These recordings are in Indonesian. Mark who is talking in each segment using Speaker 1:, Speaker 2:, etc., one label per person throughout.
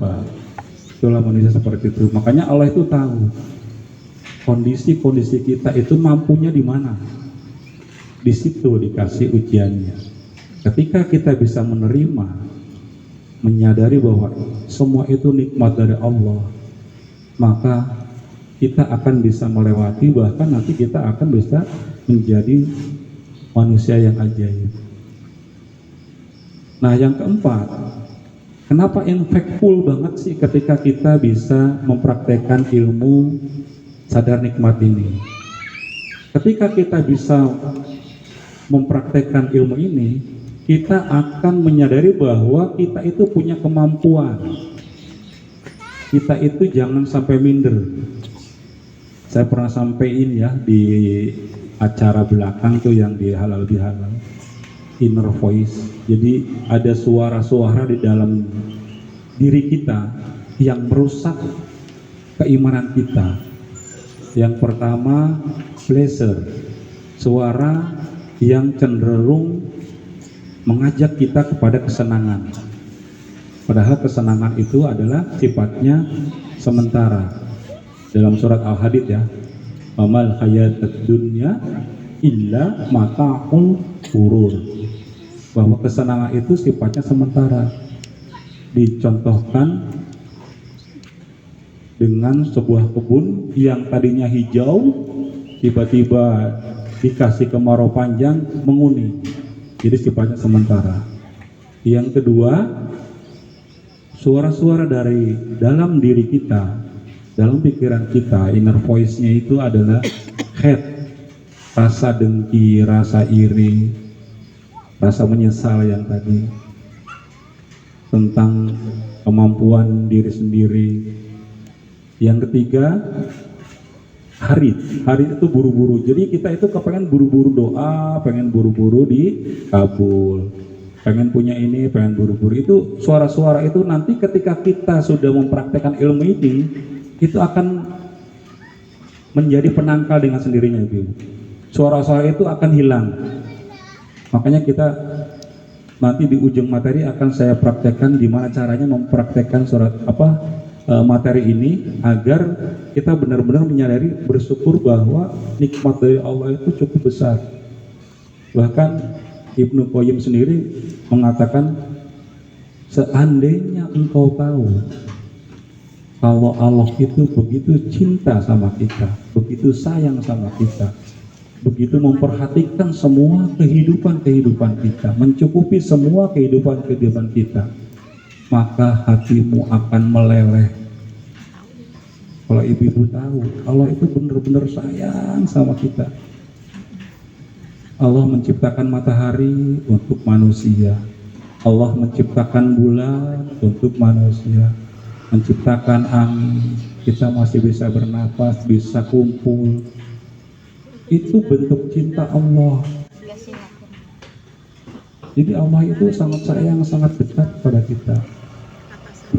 Speaker 1: Pak. Itulah manusia seperti itu. Makanya Allah itu tahu kondisi-kondisi kita itu mampunya di mana. Di situ dikasih ujiannya. Ketika kita bisa menerima, menyadari bahwa semua itu nikmat dari Allah, maka kita akan bisa melewati, bahkan nanti kita akan bisa menjadi manusia yang ajaib. Nah, yang keempat, kenapa impactful banget sih ketika kita bisa mempraktekkan ilmu sadar nikmat ini? Ketika kita bisa mempraktekkan ilmu ini, kita akan menyadari bahwa kita itu punya kemampuan. Kita itu jangan sampai minder. Saya pernah sampaikan ya di acara belakang tuh yang di halal bihalal, inner voice. Jadi ada suara-suara di dalam diri kita yang merusak keimanan kita. Yang pertama, pleasure, suara yang cenderung mengajak kita kepada kesenangan. Padahal kesenangan itu adalah sifatnya sementara. Dalam surat Al-Hadid ya, "Amal hayatud dunya illa mata'ul ghurur." Bahwa kesenangan itu sifatnya sementara. Dicontohkan dengan sebuah kebun yang tadinya hijau, tiba-tiba dikasih kemarau panjang, menguning. Jadi sifatnya sementara. Yang kedua, suara-suara dari dalam diri kita, dalam pikiran kita, inner voice-nya itu adalah hate, rasa dengki, rasa iri, rasa menyesal yang tadi, tentang kemampuan diri sendiri. Yang ketiga, harid itu buru-buru. Jadi kita itu kepengen buru-buru doa, pengen buru-buru dikabul, pengen punya ini, pengen buru-buru. Itu suara-suara itu nanti ketika kita sudah mempraktekkan ilmu ini, itu akan menjadi penangkal dengan sendirinya, Ibu. Suara-suara itu akan hilang. Makanya kita nanti di ujung materi akan saya praktekkan gimana caranya mempraktekkan materi ini agar kita benar-benar menyadari, bersyukur bahwa nikmat dari Allah itu cukup besar. Bahkan Ibnu Qayyim sendiri mengatakan, seandainya engkau tahu kalau Allah itu begitu cinta sama kita, begitu sayang sama kita, begitu memperhatikan semua kehidupan kita, mencukupi semua kehidupan kita, maka hatimu akan meleleh. Kalau ibu-ibu tahu Allah itu benar-benar sayang sama kita. Allah menciptakan matahari untuk manusia, Allah menciptakan bulan untuk manusia, menciptakan angin, kita masih bisa bernapas, bisa kumpul. Itu bentuk cinta Allah. Jadi Allah itu sangat sayang, sangat dekat pada kita.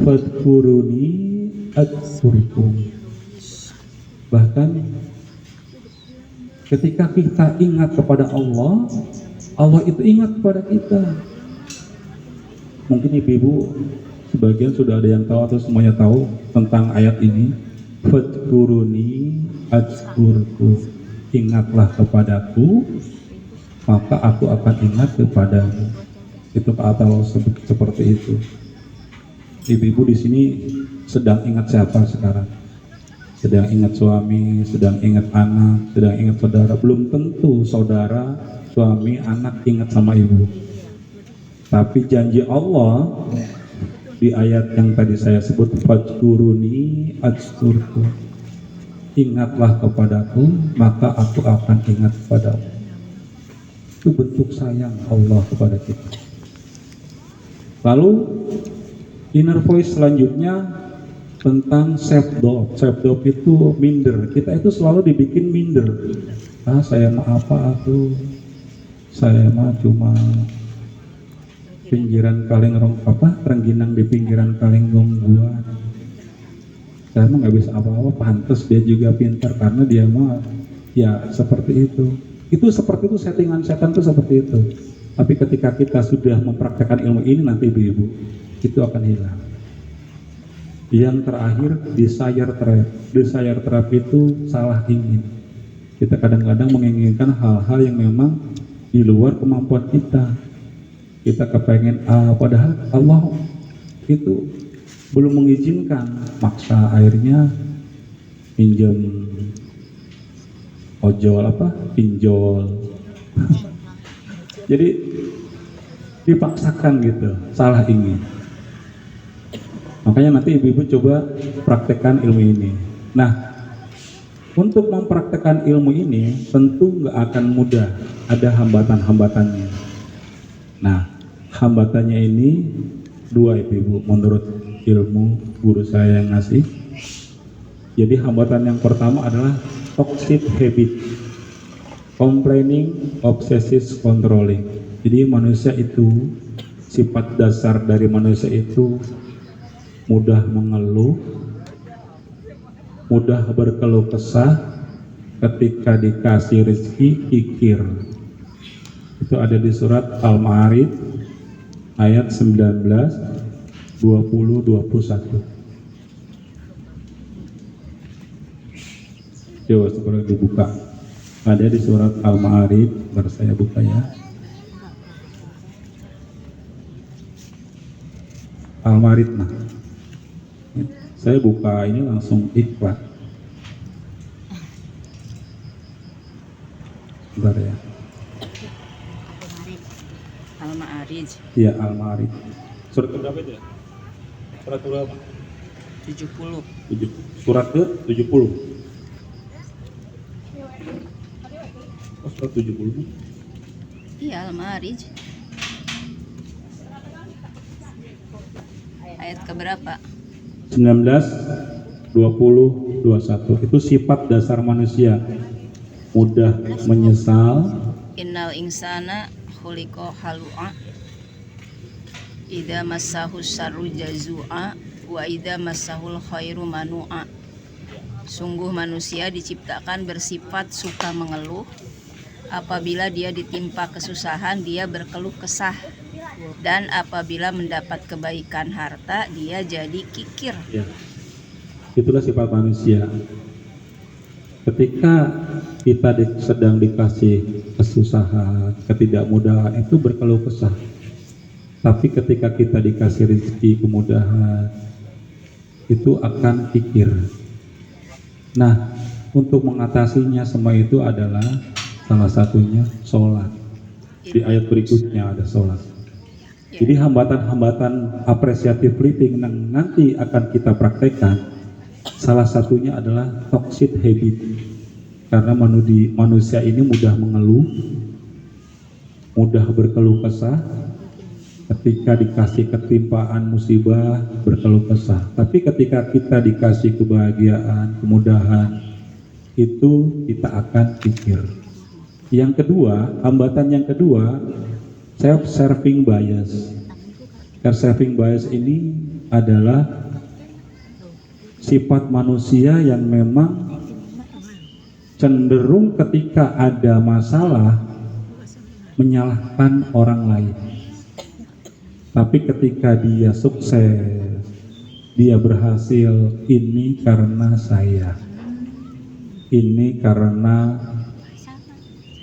Speaker 1: Fadkuruni adzkurkum. Bahkan ketika kita ingat kepada Allah, Allah itu ingat kepada kita. Mungkin ibu-ibu sebagian sudah ada yang tahu atau semuanya tahu tentang ayat ini. Fadkuruni adzkurkum. Ingatlah kepadaku, maka aku akan ingat kepadamu. Itu kata Allah seperti itu. Ibu-ibu di sini sedang ingat siapa sekarang? Sedang ingat suami, sedang ingat anak, sedang ingat saudara. Belum tentu saudara, suami, anak ingat sama ibu. Tapi janji Allah di ayat yang tadi saya sebut, fadkuruni adzkurkum. Ingatlah kepadaku, maka aku akan ingat kepadamu. Itu bentuk sayang Allah kepada kita. Lalu inner voice selanjutnya tentang self-doubt. Self-doubt itu minder. Kita itu selalu dibikin minder. Saya mah apa aku? Saya mah cuma pinggiran kaleng rengginang di pinggiran kaleng gua. Saya mah nggak bisa apa-apa, pantas dia juga pintar karena dia mah ya seperti itu. Itu seperti itu, settingan setan itu seperti itu. Tapi ketika kita sudah mempraktekkan ilmu ini nanti ibu-ibu, itu akan hilang. Yang terakhir, desire trap. Desire trap itu salah ingin. Kita kadang-kadang menginginkan hal-hal yang memang di luar kemampuan kita. Kita kepengen padahal Allah itu belum mengizinkan, maksa akhirnya pinjam ojol pinjol. Jadi dipaksakan gitu, salah ingin. Makanya nanti ibu-ibu coba praktekkan ilmu ini. Nah, untuk mempraktekkan ilmu ini tentu nggak akan mudah, ada hambatan-hambatannya. Nah, hambatannya ini dua ibu-ibu menurut ilmu guru saya yang ngasih. Jadi hambatan yang pertama adalah toxic habit, complaining, obsessive controlling. Jadi manusia itu, sifat dasar dari manusia itu mudah mengeluh, mudah berkeluh kesah, ketika dikasih rezeki kikir. Itu ada di surat Al-Ma'arij ayat 19, 20, 21. Coba segera dibuka. Ada di surat Al-Ma'arij, baru saya buka ya. Al-Ma'arij, nah. Saya buka ini langsung iklan. Bentar ya.
Speaker 2: Al-Ma'arij.
Speaker 1: Iya, Al-Ma'arij. Surat berapa itu ya? Surat berapa?
Speaker 2: 70.
Speaker 1: Surat ke 70. Oh, surat 70.
Speaker 2: Iya, Al-Ma'arij. Ayat keberapa?
Speaker 1: 19, 20, 21. Itu sifat dasar manusia. Mudah menyesal.
Speaker 2: Innal insana khuliqa halu'a idza massahu syarru jazua wa idza massahul khairu manu'a. Sungguh manusia diciptakan bersifat suka mengeluh. Apabila dia ditimpa kesusahan, dia berkeluh kesah. Dan apabila mendapat kebaikan harta, dia jadi kikir.
Speaker 1: Ya. Itulah sifat manusia. Ketika kita sedang dikasih kesusahan, ketidakmudahan, itu berkeluh kesah. Tapi ketika kita dikasih rezeki, kemudahan, itu akan kikir. Nah, untuk mengatasinya semua itu adalah salah satunya sholat. Di ayat berikutnya ada sholat. Jadi hambatan-hambatan apresiatif living yang nanti akan kita praktekkan, salah satunya adalah toxic habit. Karena manusia ini mudah mengeluh, mudah berkeluh kesah. Ketika dikasih ketimpaan musibah, berkeluh kesah. Tapi ketika kita dikasih kebahagiaan, kemudahan, itu kita akan pikir. Yang kedua, hambatan yang kedua, self-serving bias. Self-serving bias ini adalah sifat manusia yang memang cenderung ketika ada masalah menyalahkan orang lain. Tapi ketika dia sukses, dia berhasil, ini karena saya, ini karena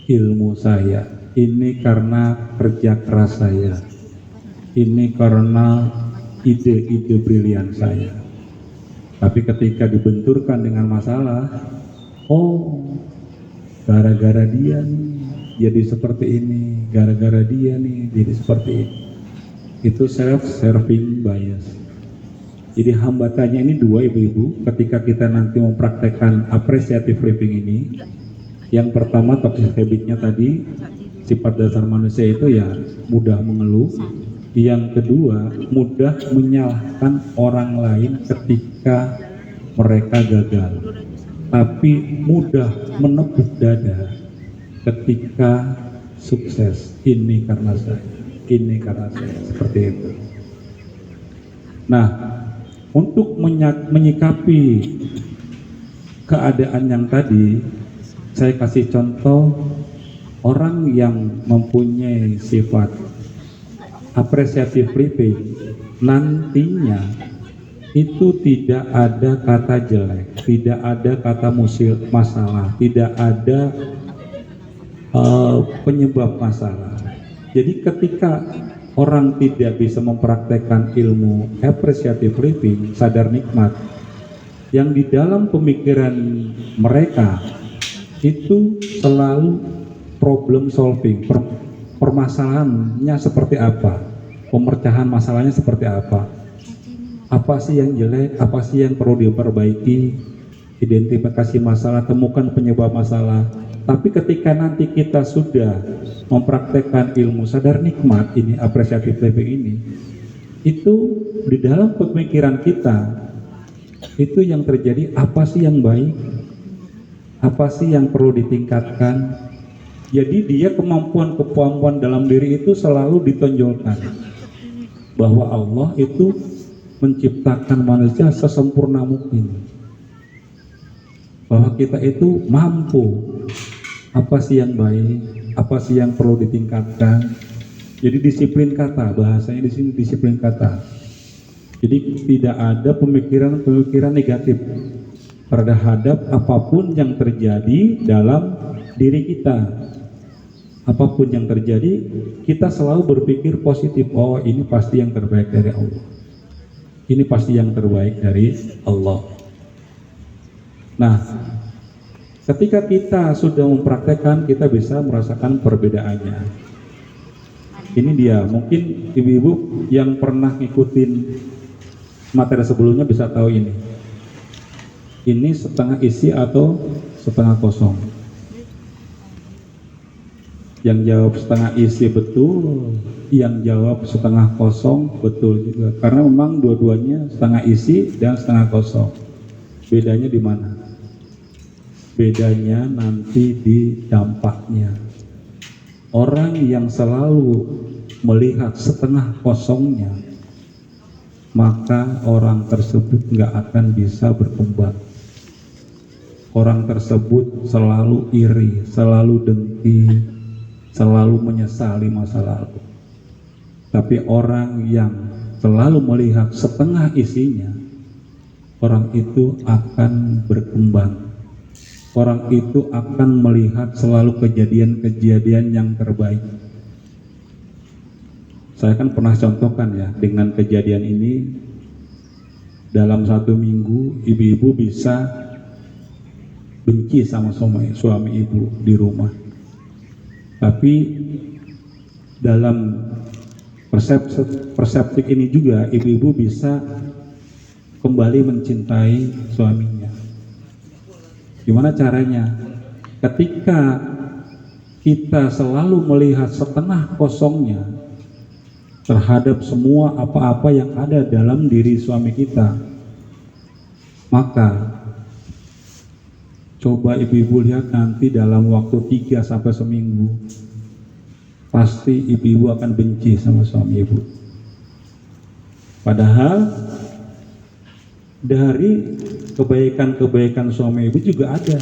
Speaker 1: ilmu saya, ini karena kerja keras saya, ini karena ide-ide brilian saya. Tapi ketika dibenturkan dengan masalah, oh, gara-gara dia nih jadi seperti ini, gara-gara dia nih jadi seperti ini. Itu self-serving bias. Jadi hambatannya ini dua ibu-ibu. Ketika kita nanti mempraktekkan appreciative living ini, yang pertama toxic habitnya tadi, sifat dasar manusia itu ya mudah mengeluh. Yang kedua, mudah menyalahkan orang lain ketika mereka gagal, tapi mudah menepuk dada ketika sukses. Ini karena saya, ini karena saya, seperti itu. Nah, untuk menyikapi keadaan yang tadi, saya kasih contoh orang yang mempunyai sifat apresiatif living, nantinya itu tidak ada kata jelek, tidak ada kata masalah, tidak ada penyebab masalah. Jadi ketika orang tidak bisa mempraktekkan ilmu appreciative living, sadar nikmat, yang di dalam pemikiran mereka itu selalu problem solving, permasalahannya seperti apa, pemecahan masalahnya seperti apa sih yang jelek, apa sih yang perlu diperbaiki, identifikasi masalah, temukan penyebab masalah. Tapi ketika nanti kita sudah mempraktekkan ilmu sadar nikmat ini, appreciative living ini, itu di dalam pemikiran kita itu yang terjadi, apa sih yang baik, apa sih yang perlu ditingkatkan. Jadi dia kemampuan dalam diri itu selalu ditonjolkan, bahwa Allah itu menciptakan manusia sesempurna mungkin, bahwa kita itu mampu, apa sih yang baik, apa sih yang perlu ditingkatkan. Jadi disiplin kata, bahasanya di sini disiplin kata. Jadi tidak ada pemikiran negatif terhadap apapun yang terjadi dalam diri kita. Apapun yang terjadi, kita selalu berpikir positif. Oh, ini pasti yang terbaik dari Allah. Ini pasti yang terbaik dari Allah. Nah, ketika kita sudah mempraktekkan, kita bisa merasakan perbedaannya. Ini dia, mungkin ibu-ibu yang pernah ngikutin materi sebelumnya bisa tahu ini. Ini setengah isi atau setengah kosong. Yang jawab setengah isi betul, yang jawab setengah kosong betul juga. Karena memang dua-duanya setengah isi dan setengah kosong. Bedanya di mana? Bedanya nanti di dampaknya. Orang yang selalu melihat setengah kosongnya, maka orang tersebut nggak akan bisa berkembang. Orang tersebut selalu iri, selalu dengki, selalu menyesali masa lalu. Tapi orang yang selalu melihat setengah isinya, orang itu akan berkembang. Orang itu akan melihat selalu kejadian-kejadian yang terbaik. Saya kan pernah contohkan ya, dengan kejadian ini dalam 1 minggu ibu-ibu bisa benci sama suami ibu di rumah. Tapi dalam perseptik ini juga ibu-ibu bisa kembali mencintai suaminya. Gimana caranya? Ketika kita selalu melihat setengah kosongnya terhadap semua apa-apa yang ada dalam diri suami kita, maka coba ibu-ibu lihat nanti dalam waktu 3 sampai seminggu, pasti ibu-ibu akan benci sama suami ibu. Padahal dari kebaikan-kebaikan suami ibu juga ada.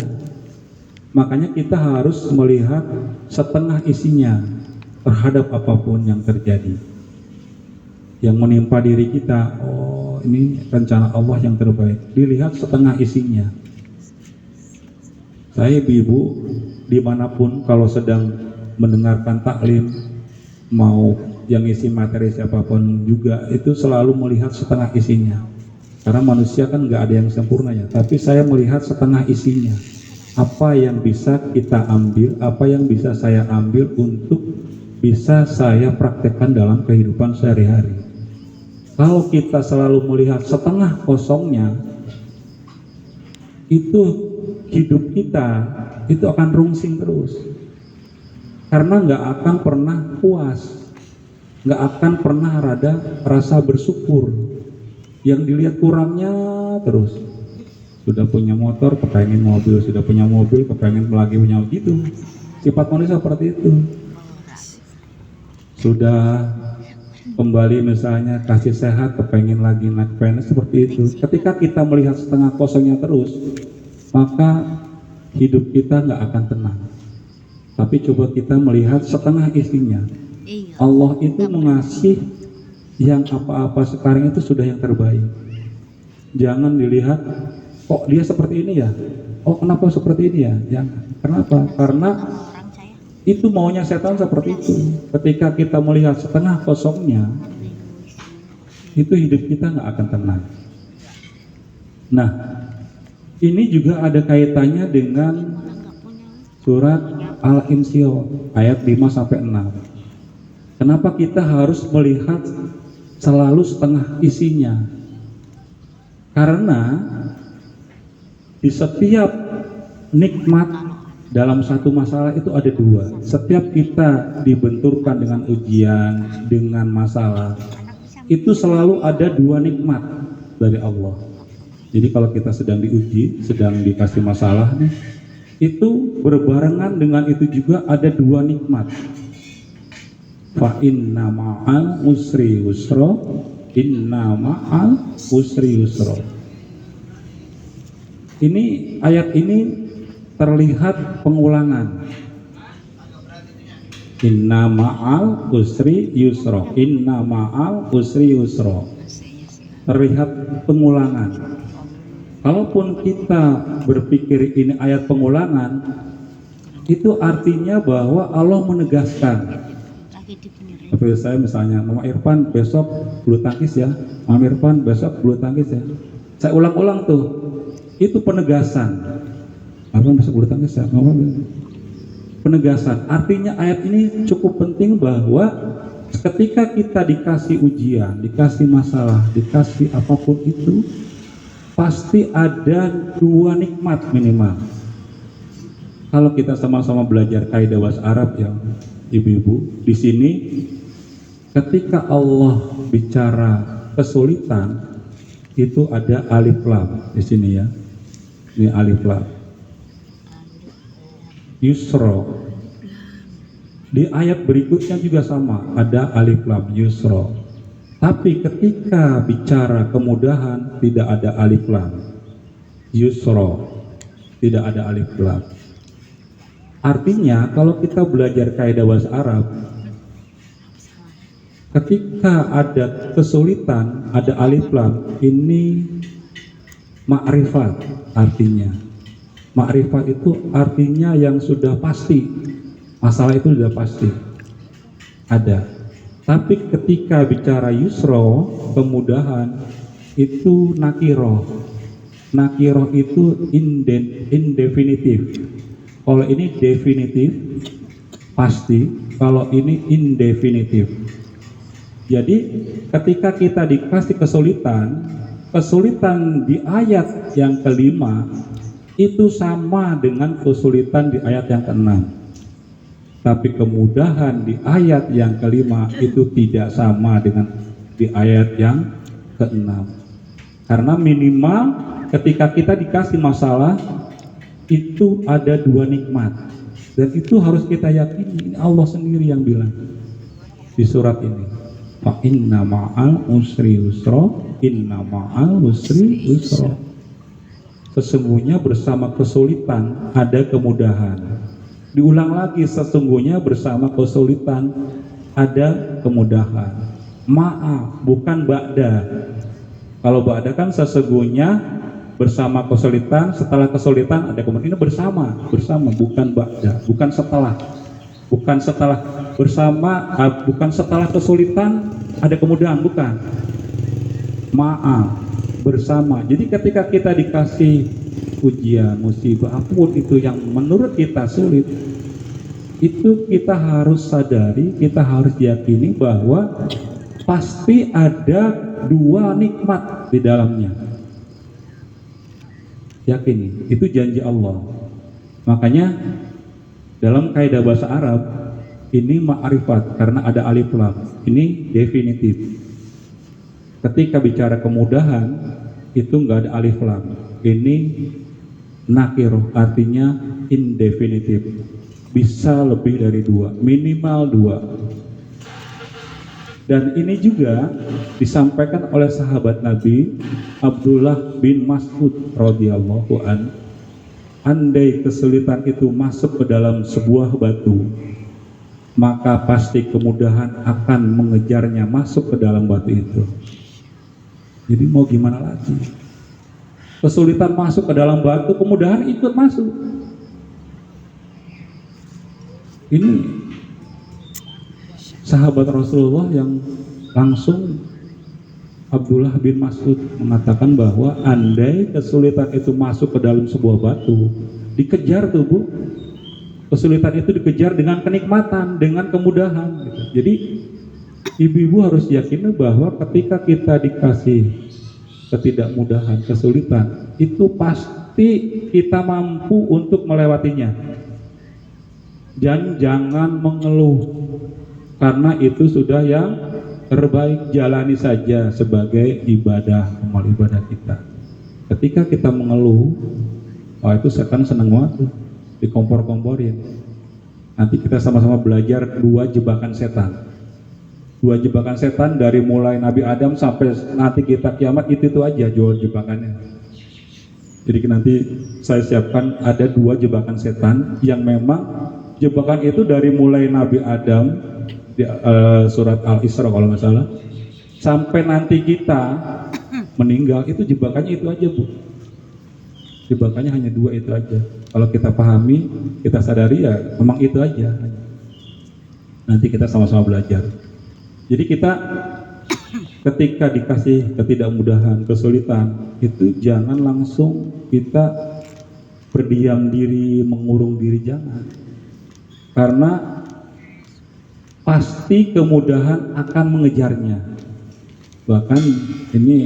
Speaker 1: Makanya kita harus melihat setengah isinya terhadap apapun yang terjadi, yang menimpa diri kita. Oh, ini rencana Allah yang terbaik. Dilihat setengah isinya. Saya ibu dimanapun kalau sedang mendengarkan taklim, mau yang isi materi siapapun juga, itu selalu melihat setengah isinya. Karena manusia kan nggak ada yang sempurna ya, tapi saya melihat setengah isinya. Apa yang bisa kita ambil, apa yang bisa saya ambil untuk bisa saya praktekkan dalam kehidupan sehari-hari. Kalau kita selalu melihat setengah kosongnya, itu hidup kita itu akan rungsing terus. Karena nggak akan pernah puas, nggak akan pernah ada rasa bersyukur. Yang dilihat kurangnya terus. Sudah punya motor, kepengen mobil. Sudah punya mobil, kepengen lagi punya gitu. Sifat manusia seperti itu. Sudah kembali misalnya kasih sehat, kepengen lagi naik PNS, seperti itu. Ketika kita melihat setengah kosongnya terus, maka hidup kita nggak akan tenang. Tapi coba kita melihat setengah isinya. Allah itu mengasih yang apa-apa sekarang itu sudah yang terbaik. Jangan dilihat, kok dia seperti ini ya? Oh kenapa seperti ini ya? Jangan. Kenapa? Karena itu maunya setan seperti itu. Ketika kita melihat setengah kosongnya, itu hidup kita nggak akan tenang. Nah, ini juga ada kaitannya dengan surat Al-Insyirah ayat 5-6. Kenapa kita harus melihat selalu setengah isinya? Karena di setiap nikmat dalam satu masalah itu ada dua. Setiap kita dibenturkan dengan ujian, dengan masalah, itu selalu ada dua nikmat dari Allah. Jadi kalau kita sedang diuji, sedang dikasih masalah nih, itu berbarengan dengan itu juga ada dua nikmat. Fa inna ma'al usri yusra, inna ma'al usri yusra. Ini ayat ini terlihat pengulangan. Inna ma'al usri yusra, inna ma'al usri yusra. Terlihat pengulangan. Kalaupun kita berpikir ini ayat pengulangan, itu artinya bahwa Allah menegaskan. Seperti saya misalnya, Mama Irfan besok bulu tangkis ya, Mama Irfan besok bulu tangkis ya. Saya ulang-ulang tuh, itu penegasan. Irfan besok bulu tangkis ya, Mama. Penegasan. Artinya ayat ini cukup penting bahwa ketika kita dikasih ujian, dikasih masalah, dikasih apapun itu, pasti ada dua nikmat minimal. Kalau kita sama-sama belajar kaidah bahasa Arab ya, ibu-ibu, di sini ketika Allah bicara kesulitan itu ada alif lam di sini ya. Ini alif lam. Yusra. Di ayat berikutnya juga sama, ada alif lam yusra. Tapi ketika bicara kemudahan tidak ada alif lam. Yusra. Tidak ada alif lam. Artinya kalau kita belajar kaidah bahasa Arab, ketika ada kesulitan ada alif lam, ini ma'rifat artinya. Ma'rifat itu artinya yang sudah pasti. Masalah itu sudah pasti. Ada. Tapi ketika bicara yusro, kemudahan, itu nakiroh. Nakiroh itu indefinitif. Kalau ini definitif, pasti. Kalau ini indefinitif. Jadi ketika kita dikasih kesulitan di ayat yang kelima, itu sama dengan kesulitan di ayat yang keenam. Tapi kemudahan di ayat yang kelima itu tidak sama dengan di ayat yang keenam. Karena minimal ketika kita dikasih masalah itu ada dua nikmat. Dan itu harus kita yakini, ini Allah sendiri yang bilang di surat ini. Fa inna ma'al usri yusra, inna ma'al usri yusra. Sesungguhnya bersama kesulitan ada kemudahan. Diulang lagi, sesungguhnya bersama kesulitan ada kemudahan. Ma'a, bukan ba'da. Kalau ba'da kan sesungguhnya bersama kesulitan, setelah kesulitan ada kemudahan. Ini bersama, bukan ba'da, bukan setelah. Bukan setelah bersama, bukan setelah kesulitan ada kemudahan, bukan. Ma'a, bersama. Jadi ketika kita dikasih ujian, musibah, apapun itu yang menurut kita sulit, itu kita harus sadari, kita harus yakini bahwa pasti ada dua nikmat di dalamnya. Yakini, itu janji Allah. Makanya dalam kaidah bahasa Arab ini ma'rifat karena ada alif lam. Ini definitif. Ketika bicara kemudahan itu enggak ada alif lam. Ini nakiroh, artinya indefinitif. Bisa lebih dari dua, minimal dua. Dan ini juga disampaikan oleh sahabat Nabi Abdullah bin Mas'ud radhiyallahu an. Andai kesulitan itu masuk ke dalam sebuah batu, maka pasti kemudahan akan mengejarnya masuk ke dalam batu itu. Jadi mau gimana lagi? kesulitan masuk ke dalam batu, kemudahan ikut masuk. Ini sahabat Rasulullah yang langsung Abdullah bin Mas'ud mengatakan bahwa andai kesulitan itu masuk ke dalam sebuah batu, dikejar tuh Bu, kesulitan itu dikejar dengan kenikmatan, dengan kemudahan gitu. Jadi ibu-ibu harus yakin bahwa ketika kita dikasih ketidakmudahan, kesulitan, itu pasti kita mampu untuk melewatinya. Dan jangan mengeluh, karena itu sudah yang terbaik. Jalani saja sebagai ibadah, amal ibadah kita. Ketika kita mengeluh, itu setan senang banget tuh, dikompor-komporin. Nanti kita sama-sama belajar 2 jebakan setan. 2 jebakan setan dari mulai Nabi Adam sampai nanti kita kiamat, itu aja jual jebakannya. Jadi nanti saya siapkan ada 2 jebakan setan yang memang jebakan itu dari mulai Nabi Adam di surat Al-Isra kalau nggak salah, sampai nanti kita meninggal, itu jebakannya itu aja Bu. Jebakannya hanya 2 itu aja. Kalau kita pahami, kita sadari, ya memang itu aja. Nanti kita sama-sama belajar. Jadi kita ketika dikasih ketidakmudahan, kesulitan, itu jangan langsung kita berdiam diri, mengurung diri, jangan. Karena pasti kemudahan akan mengejarnya. Bahkan ini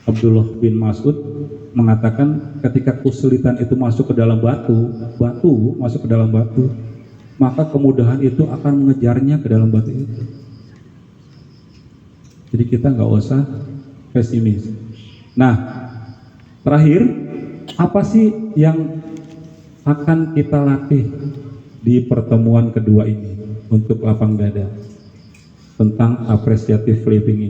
Speaker 1: Abdullah bin Mas'ud mengatakan ketika kesulitan itu masuk ke dalam batu masuk ke dalam batu, maka kemudahan itu akan mengejarnya ke dalam batu itu. Jadi kita nggak usah pesimis. Nah, terakhir, apa sih yang akan kita latih di pertemuan kedua ini untuk lapang dada tentang appreciative living ini?